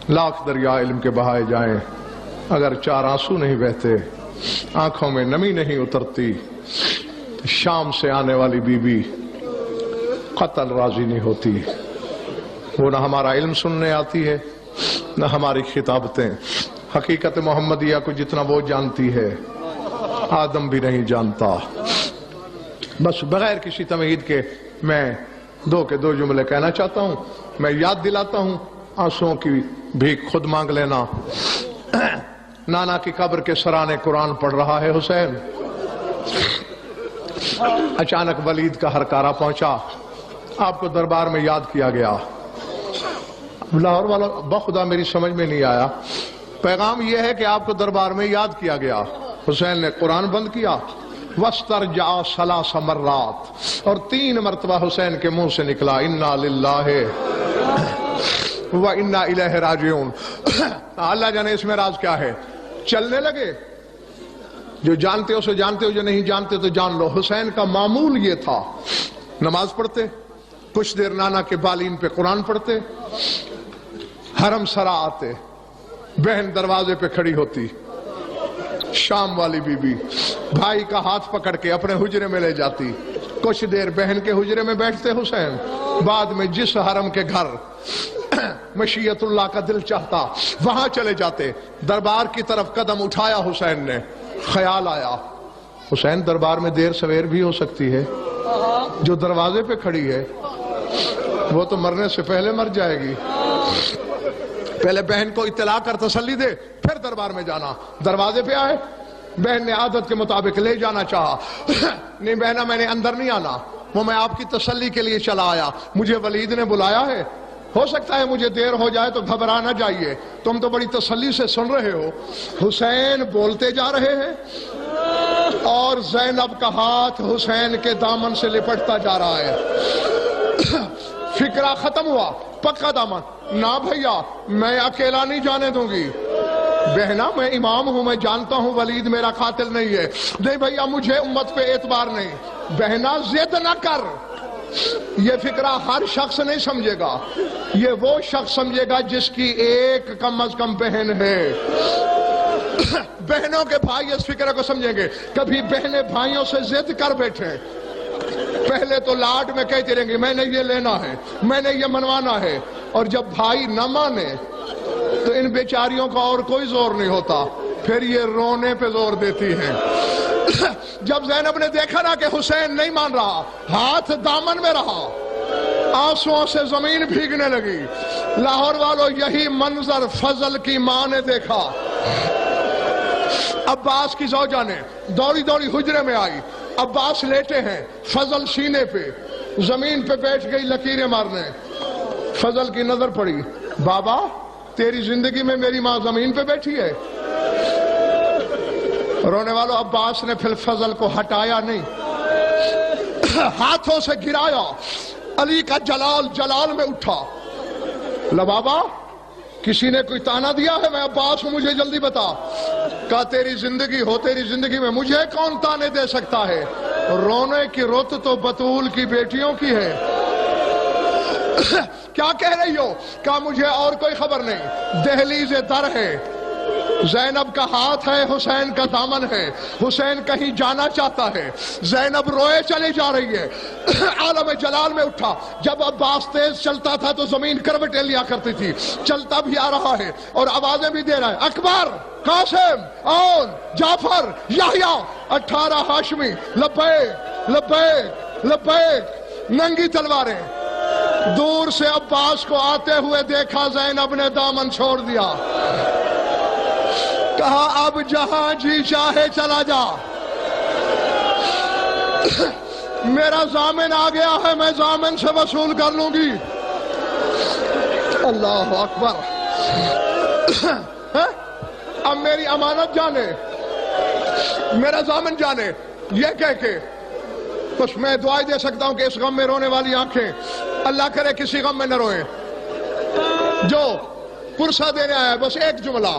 لاکھ دریا علم کے بہائے جائیں، اگر چار آنسو نہیں بہتے، آنکھوں میں نمی نہیں اترتی، شام سے آنے والی بی بی قتل راضی نہیں ہوتی۔ وہ نہ ہمارا علم سننے آتی ہے، نہ ہماری خطابتیں۔ حقیقت محمدیہ کو جتنا وہ جانتی ہے آدم بھی نہیں جانتا۔ بس بغیر کسی تمہید کے میں دو جملے کہنا چاہتا ہوں۔ میں یاد دلاتا ہوں، آنسوؤں کی بھیک خود مانگ لینا۔ نانا کی قبر کے سرانے قرآن پڑھ رہا ہے حسین، اچانک ولید کا ہرکارہ پہنچا، آپ کو دربار میں یاد کیا گیا۔ لاہور والا بخدا میری سمجھ میں نہیں آیا، پیغام یہ ہے کہ آپ کو دربار میں یاد کیا گیا۔ حسین نے قرآن بند کیا، وَاسْتَرْجَعَ ثَلَاثَ مَرَّاتٍ، اور 3 مرتبہ حسین کے منہ سے نکلا اِنَّا لِلَّهِ وَإِنَّا إِلَيْهِ رَاجِعُونَ۔ اللہ جانے اس میں راز کیا ہے۔ چلنے لگے، جو جانتے ہو سو جانتے ہو، جو نہیں جانتے تو جان لو۔ حسین کا معمول یہ تھا، نماز پڑھتے، کچھ دیر نانا کے بالین پہ قرآن پڑھتے، حرم سرا آتے، بہن دروازے پہ کھڑی ہوتی، شام والی بی بی بھائی کا ہاتھ پکڑ کے اپنے حجرے میں لے جاتی، کچھ دیر بہن کے حجرے میں بیٹھتے حسین، بعد میں جس حرم کے گھر مشیت اللہ کا دل چاہتا وہاں چلے جاتے۔ دربار کی طرف قدم اٹھایا حسین نے، خیال آیا حسین دربار میں دیر سویر بھی ہو سکتی ہے، جو دروازے پہ کھڑی ہے وہ تو مرنے سے پہلے مر جائے گی، پہلے بہن کو اطلاع کر تسلی دے پھر دربار میں جانا۔ دروازے پہ آئے، بہن نے عادت کے مطابق لے جانا چاہا، نہیں بہنا میں نے اندر نہیں آنا، وہ میں آپ کی تسلی کے لیے چلا آیا، مجھے ولید نے بلایا ہے، ہو سکتا ہے مجھے دیر ہو جائے تو گھبرا نہ جائیے، تم تو بڑی تسلی سے سن رہے ہو۔ حسین بولتے جا رہے ہیں اور زینب کا ہاتھ حسین کے دامن سے لپٹتا جا رہا ہے۔ فکرہ ختم ہوا، پکا دامن، نہ بھیا میں اکیلا نہیں جانے دوں گی، بہنا میں امام ہوں، میں جانتا ہوں ولید میرا قاتل نہیں ہے، نہیں بھیا مجھے امت پہ اعتبار نہیں، بہنا ضد نہ کر۔ یہ فکرہ ہر شخص نہیں سمجھے گا، یہ وہ شخص سمجھے گا جس کی ایک کم از کم بہن ہے۔ بہنوں کے بھائی اس فکرہ کو سمجھیں گے۔ کبھی بہنیں بھائیوں سے ضد کر بیٹھے، پہلے تو لاڈ میں کہتے رہیں گے میں نے یہ لینا ہے، میں نے یہ منوانا ہے، اور جب بھائی نہ مانے تو ان بیچاریوں کا اور کوئی زور نہیں ہوتا، پھر یہ رونے پہ زور دیتی ہیں۔ جب زینب نے دیکھا نا کہ حسین نہیں مان رہا، ہاتھ دامن میں رہا، آنسوؤں سے زمین بھیگنے لگی۔ لاہور والوں یہی منظر فضل کی ماں نے دیکھا۔ عباس کی زوجہ نے دوڑی دوڑی حجرے میں آئی، عباس لیٹے ہیں، فضل سینے پہ، زمین پہ بیٹھ گئی لکیریں مارنے۔ فضل کی نظر پڑی، بابا تیری زندگی میں میری ماں زمین پہ بیٹھی ہے؟ رونے والوں عباس نے پھر فضل کو ہٹایا نہیں، ہاتھوں سے گرایا۔ علی کا جلال جلال میں اٹھا، بابا کسی نے کوئی تانا دیا ہے؟ میں عباس ہوں، مجھے جلدی بتا۔ کہا تیری زندگی ہو، تیری زندگی میں مجھے کون تانے دے سکتا ہے؟ رونے کی رت تو بطول کی بیٹیوں کی ہے۔ کیا کہہ رہی ہو؟ کہا مجھے اور کوئی خبر نہیں، دہلیز در ہے، زینب کا ہاتھ ہے، حسین کا دامن ہے، حسین کہیں جانا چاہتا ہے۔ زینب روئے چلی جا رہی ہے۔ عالم جلال میں اٹھا، جب عباس تیز چلتا تھا تو زمین کروٹیں لیا کرتی تھی، چلتا بھی آ رہا ہے اور آوازیں بھی دے رہا ہے، اکبر، قاسم، اون، جعفر، یحییٰ، 18 ہاشمی، لبیک لبیک لبیک، ننگی تلواریں۔ دور سے عباس کو آتے ہوئے دیکھا، زینب نے دامن چھوڑ دیا، کہا اب جہاں جی چاہے چلا جا، میرا ضامن آ گیا ہے، میں ضامن سے وصول کر لوں گی۔ اللہ اکبر۔ اب میری امانت جانے، میرا ضامن جانے، یہ کہہ کے کچھ میں دعائیں دے سکتا ہوں کہ اس غم میں رونے والی آنکھیں اللہ کرے کسی غم میں نہ روئیں۔ جو پرسہ دینے آیا بس ایک جملہ،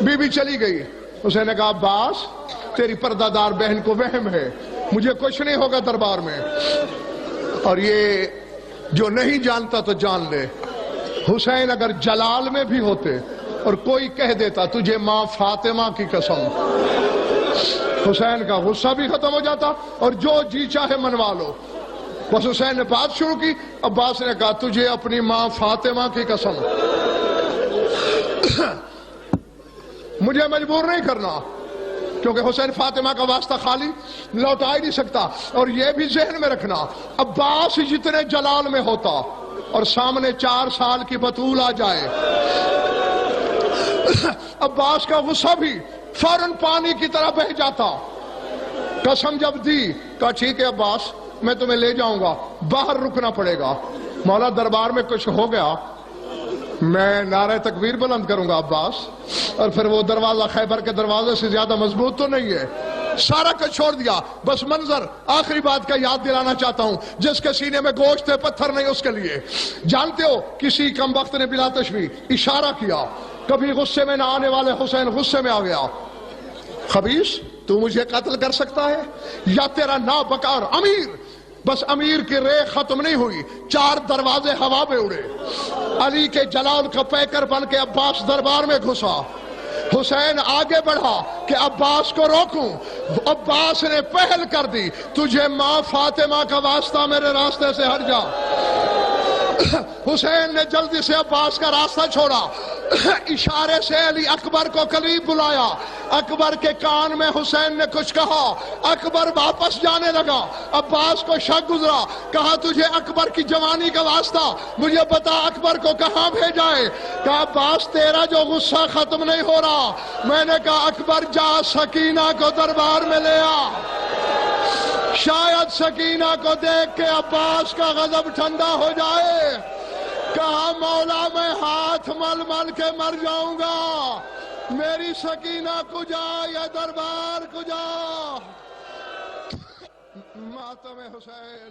بی بی چلی گئی۔ اسے نے کہا عباس تیری پردہ دار بہن کو وہم ہے، مجھے کچھ نہیں ہوگا دربار میں، اور یہ جو نہیں جانتا تو جان لے، حسین اگر جلال میں بھی ہوتے اور کوئی کہہ دیتا تجھے ماں فاطمہ کی قسم، حسین کا غصہ بھی ختم ہو جاتا اور جو جی چاہے منوا لو۔ بس حسین نے بات شروع کی، عباس نے کہا تجھے اپنی ماں فاطمہ کی قسم مجھے مجبور نہیں کرنا، کیونکہ حسین فاطمہ کا واسطہ خالی لوٹا ہی نہیں سکتا۔ اور یہ بھی ذہن میں رکھنا، عباس جتنے جلال میں ہوتا اور سامنے 4 سال کی بطول آ جائے، عباس کا غصہ بھی فوراً پانی کی طرح بہہ جاتا۔ قسم جب دی کہا ٹھیک ہے عباس میں تمہیں لے جاؤں گا، باہر رکنا پڑے گا، مولا دربار میں کچھ ہو گیا میں نعرہ تکبیر بلند کروں گا عباس، اور پھر وہ دروازہ خیبر کے دروازے سے زیادہ مضبوط تو نہیں ہے۔ سارا کچھ چھوڑ دیا، بس منظر آخری بات کا یاد دلانا چاہتا ہوں، جس کے سینے میں گوشت ہے پتھر نہیں اس کے لیے۔ جانتے ہو کسی کم وقت نے بلا تشبیہ اشارہ کیا، کبھی غصے میں نہ آنے والے حسین غصے میں آ گیا، خبیث تو مجھے قتل کر سکتا ہے یا تیرا نابکار امیر؟ بس امیر کی ریخ ختم نہیں ہوئی، 4 دروازے ہوا میں اڑے، علی کے جلال کا پیکر بن کے عباس دربار میں گھسا۔ حسین آگے بڑھا کہ عباس کو روکوں، عباس نے پہل کر دی، تجھے ماں فاطمہ کا واسطہ میرے راستے سے ہٹ جا۔ حسین نے جلدی سے عباس کا راستہ چھوڑا، اشارے سے علی اکبر کو قریب بلایا، اکبر کے کان میں حسین نے کچھ کہا، اکبر واپس جانے لگا، عباس کو شک گزرا، کہا تجھے اکبر کی جوانی کا واسطہ مجھے بتا اکبر کو کہاں بھیجائے؟ کہا عباس تیرا جو غصہ ختم نہیں ہو رہا۔ میں نے کہا اکبر جا سکینہ کو دربار میں لے آ، شاید سکینہ کو دیکھ کے عباس کا غضب ٹھنڈا ہو جائے۔ کہا مولا میں ہاتھ مل مل کے مر جاؤں گا، میری سکینہ کجا یا دربار کجا؟ ماتم حسین